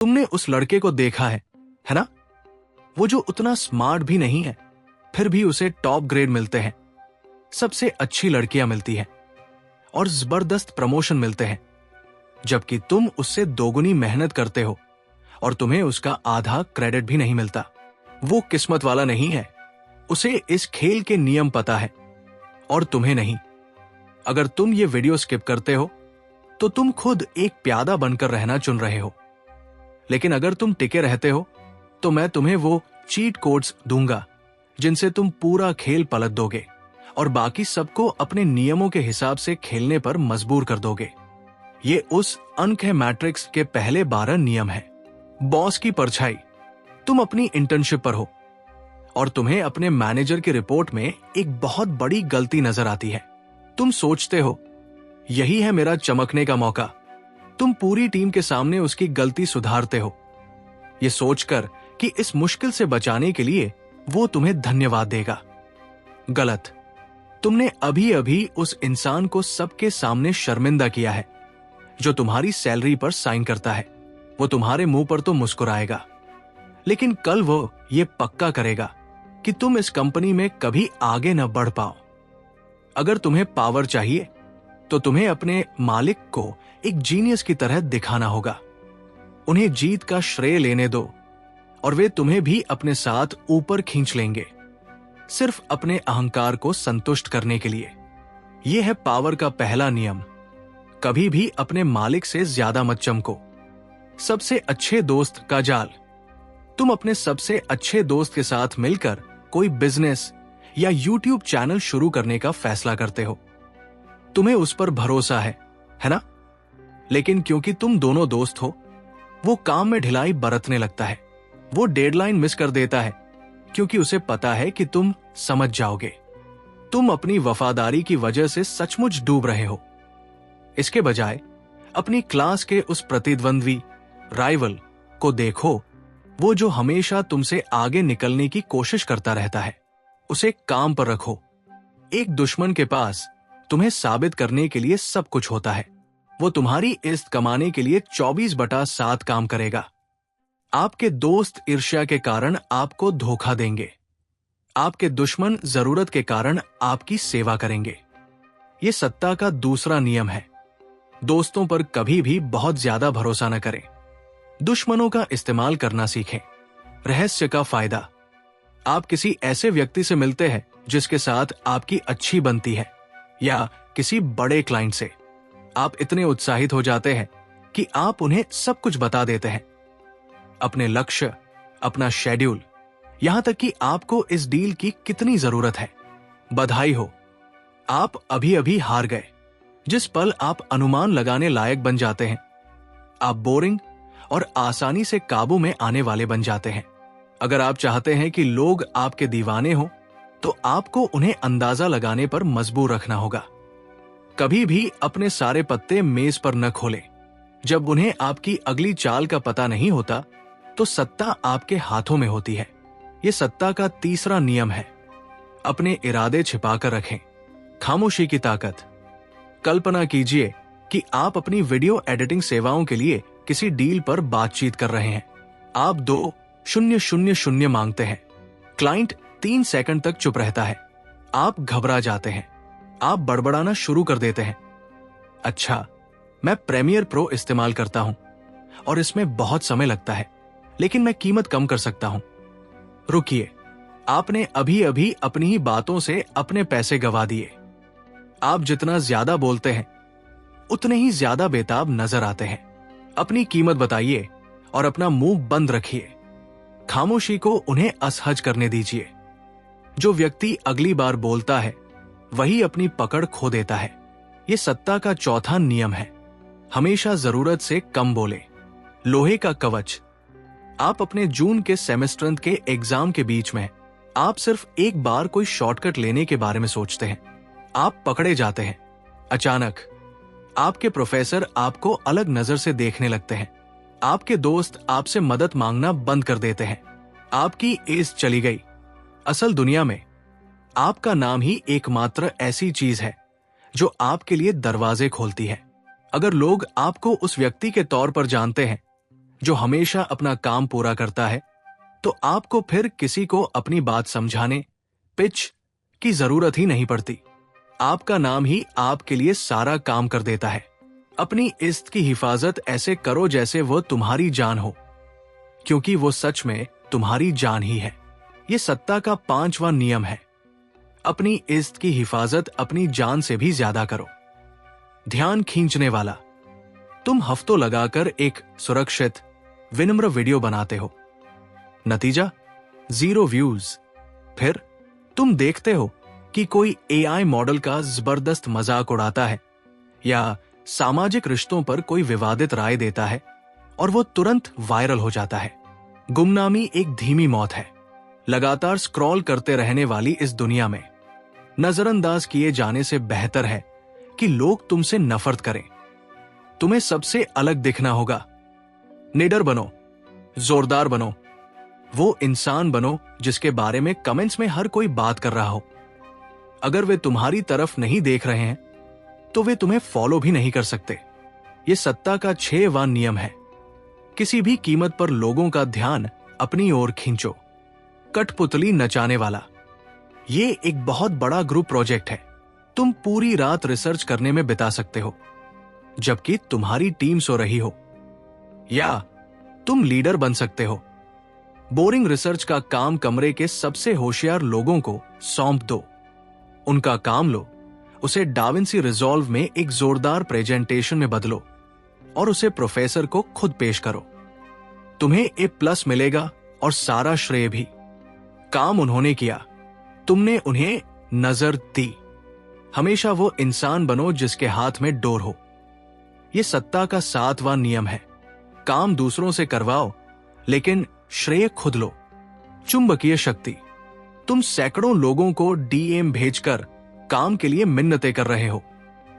तुमने उस लड़के को देखा है ना? वो जो उतना स्मार्ट भी नहीं है, फिर भी उसे टॉप ग्रेड मिलते हैं, सबसे अच्छी लड़कियां मिलती हैं और जबरदस्त प्रमोशन मिलते हैं, जबकि तुम उससे दोगुनी मेहनत करते हो और तुम्हें उसका आधा क्रेडिट भी नहीं मिलता। वो किस्मत वाला नहीं है, उसे इस खेल के नियम पता है और तुम्हें नहीं। अगर तुम ये वीडियो स्किप करते हो तो तुम खुद एक प्यादा बनकर रहना चुन रहे हो, लेकिन अगर तुम टिके रहते हो तो मैं तुम्हें वो चीट कोड्स दूंगा जिनसे तुम पूरा खेल पलट दोगे और बाकी सबको अपने नियमों के हिसाब से खेलने पर मजबूर कर दोगे। ये उस अंक है मैट्रिक्स के पहले 12 नियम है। बॉस की परछाई। तुम अपनी इंटर्नशिप पर हो और तुम्हें अपने मैनेजर की रिपोर्ट में एक बहुत बड़ी गलती नजर आती है। तुम सोचते हो यही है मेरा चमकने का मौका। तुम पूरी टीम के सामने उसकी गलती सुधारते हो, ये सोचकर कि इस मुश्किल से बचाने के लिए वो तुम्हें धन्यवाद देगा। गलत। तुमने अभी अभी उस इंसान को सबके सामने शर्मिंदा किया है जो तुम्हारी सैलरी पर साइन करता है। वो तुम्हारे मुंह पर तो मुस्कुराएगा, लेकिन कल वो ये पक्का करेगा कि तुम इस कंपनी में कभी आगे न बढ़ पाओ। अगर तुम्हें पावर चाहिए तो तुम्हें अपने मालिक को एक जीनियस की तरह दिखाना होगा। उन्हें जीत का श्रेय लेने दो और वे तुम्हें भी अपने साथ ऊपर खींच लेंगे, सिर्फ अपने अहंकार को संतुष्ट करने के लिए। यह है पावर का पहला नियम। कभी भी अपने मालिक से ज्यादा मत चमको। सबसे अच्छे दोस्त का जाल। तुम अपने सबसे अच्छे दोस्त के साथ मिलकर कोई बिजनेस या यूट्यूब चैनल शुरू करने का फैसला करते हो। तुम्हें उस पर भरोसा है ना? लेकिन क्योंकि तुम दोनों दोस्त हो, वो काम में ढिलाई बरतने लगता है। वो डेडलाइन मिस कर देता है क्योंकि उसे पता है कि तुम समझ जाओगे। तुम अपनी वफादारी की वजह से सचमुच डूब रहे हो। इसके बजाय अपनी क्लास के उस प्रतिद्वंद्वी राइवल को देखो, वो जो हमेशा तुमसे आगे निकलने की कोशिश करता रहता है। उसे काम पर रखो। एक दुश्मन के पास तुम्हें साबित करने के लिए सब कुछ होता है। वो तुम्हारी इज्जत कमाने के लिए 24/7 काम करेगा। आपके दोस्त ईर्ष्या के कारण आपको धोखा देंगे। आपके दुश्मन जरूरत के कारण आपकी सेवा करेंगे। ये सत्ता का दूसरा नियम है। दोस्तों पर कभी भी बहुत ज्यादा भरोसा न करें। दुश्मनों का इस्तेमाल करना सीखें। रहस्य का फायदा। आप किसी ऐसे व्यक्ति से मिलते हैं जिसके साथ आपकी अच्छी बनती है, या किसी बड़े क्लाइंट से। आप इतने उत्साहित हो जाते हैं कि आप उन्हें सब कुछ बता देते हैं, अपने लक्ष्य, अपना शेड्यूल, यहां तक कि आपको इस डील की कितनी जरूरत है। बधाई हो, आप अभी अभी हार गए। जिस पल आप अनुमान लगाने लायक बन जाते हैं, आप बोरिंग और आसानी से काबू में आने वाले बन जाते हैं। अगर आप चाहते हैं कि लोग आपके दीवाने हो, तो आपको उन्हें अंदाजा लगाने पर मजबूर रखना होगा। कभी भी अपने सारे पत्ते मेज पर न खोलें। जब उन्हें आपकी अगली चाल का पता नहीं होता, तो सत्ता आपके हाथों में होती है। यह सत्ता का तीसरा नियम है। अपने इरादे छिपाकर रखें। खामोशी की ताकत। कल्पना कीजिए कि आप अपनी वीडियो एडिटिंग सेवाओं के लिए किसी डील पर बातचीत कर रहे हैं। आप 2,000 मांगते हैं। क्लाइंट 3 सेकंड तक चुप रहता है। आप घबरा जाते हैं। आप बड़बड़ाना शुरू कर देते हैं। अच्छा, मैं प्रीमियर प्रो इस्तेमाल करता हूं और इसमें बहुत समय लगता है, लेकिन मैं कीमत कम कर सकता हूं। रुकिए, आपने अभी अभी अपनी ही बातों से अपने पैसे गंवा दिए। आप जितना ज्यादा बोलते हैं, उतने ही ज्यादा बेताब नजर आते हैं। अपनी कीमत बताइए और अपना मुंह बंद रखिए। खामोशी को उन्हें असहज करने दीजिए। जो व्यक्ति अगली बार बोलता है, वही अपनी पकड़ खो देता है। यह सत्ता का चौथा नियम है। हमेशा जरूरत से कम बोले। लोहे का कवच। आप अपने जून के सेमेस्टर के एग्जाम के बीच में आप सिर्फ एक बार कोई शॉर्टकट लेने के बारे में सोचते हैं। आप पकड़े जाते हैं। अचानक आपके प्रोफेसर आपको अलग नजर से देखने लगते हैं। आपके दोस्त आपसे मदद मांगना बंद कर देते हैं। आपकी एज चली गई। असल दुनिया में आपका नाम ही एकमात्र ऐसी चीज है जो आपके लिए दरवाजे खोलती है। अगर लोग आपको उस व्यक्ति के तौर पर जानते हैं जो हमेशा अपना काम पूरा करता है, तो आपको फिर किसी को अपनी बात समझाने, पिच की जरूरत ही नहीं पड़ती। आपका नाम ही आपके लिए सारा काम कर देता है। अपनी इज्जत की हिफाजत ऐसे करो जैसे वो तुम्हारी जान हो, क्योंकि वो सच में तुम्हारी जान ही है। ये सत्ता का 5वां नियम है। अपनी इज्जत की हिफाजत अपनी जान से भी ज्यादा करो। ध्यान खींचने वाला। तुम हफ्तों लगाकर एक सुरक्षित, विनम्र वीडियो बनाते हो, नतीजा 0 व्यूज। फिर तुम देखते हो कि कोई एआई मॉडल का जबरदस्त मजाक उड़ाता है या सामाजिक रिश्तों पर कोई विवादित राय देता है और वो तुरंत वायरल हो जाता है। गुमनामी एक धीमी मौत है। लगातार स्क्रॉल करते रहने वाली इस दुनिया में नजरअंदाज किए जाने से बेहतर है कि लोग तुमसे नफरत करें। तुम्हें सबसे अलग दिखना होगा। निडर बनो, जोरदार बनो, वो इंसान बनो जिसके बारे में कमेंट्स में हर कोई बात कर रहा हो। अगर वे तुम्हारी तरफ नहीं देख रहे हैं तो वे तुम्हें फॉलो भी नहीं कर सकते। यह सत्ता का 6वां नियम है। किसी भी कीमत पर लोगों का ध्यान अपनी ओर खींचो। कठपुतली नचाने वाला। ये एक बहुत बड़ा ग्रुप प्रोजेक्ट है। तुम पूरी रात रिसर्च करने में बिता सकते हो जबकि तुम्हारी टीम सो रही हो, या तुम लीडर बन सकते हो। बोरिंग रिसर्च का काम कमरे के सबसे होशियार लोगों को सौंप दो। उनका काम लो, उसे डाविंसी रिजॉल्व में एक जोरदार प्रेजेंटेशन में बदलो और उसे प्रोफेसर को खुद पेश करो। तुम्हें A+ मिलेगा और सारा श्रेय भी। काम उन्होंने किया, तुमने उन्हें नजर दी। हमेशा वो इंसान बनो जिसके हाथ में डोर हो। यह सत्ता का 7वां नियम है। काम दूसरों से करवाओ लेकिन श्रेय खुद लो। चुंबकीय शक्ति। तुम सैकड़ों लोगों को DM भेजकर काम के लिए मिन्नतें कर रहे हो,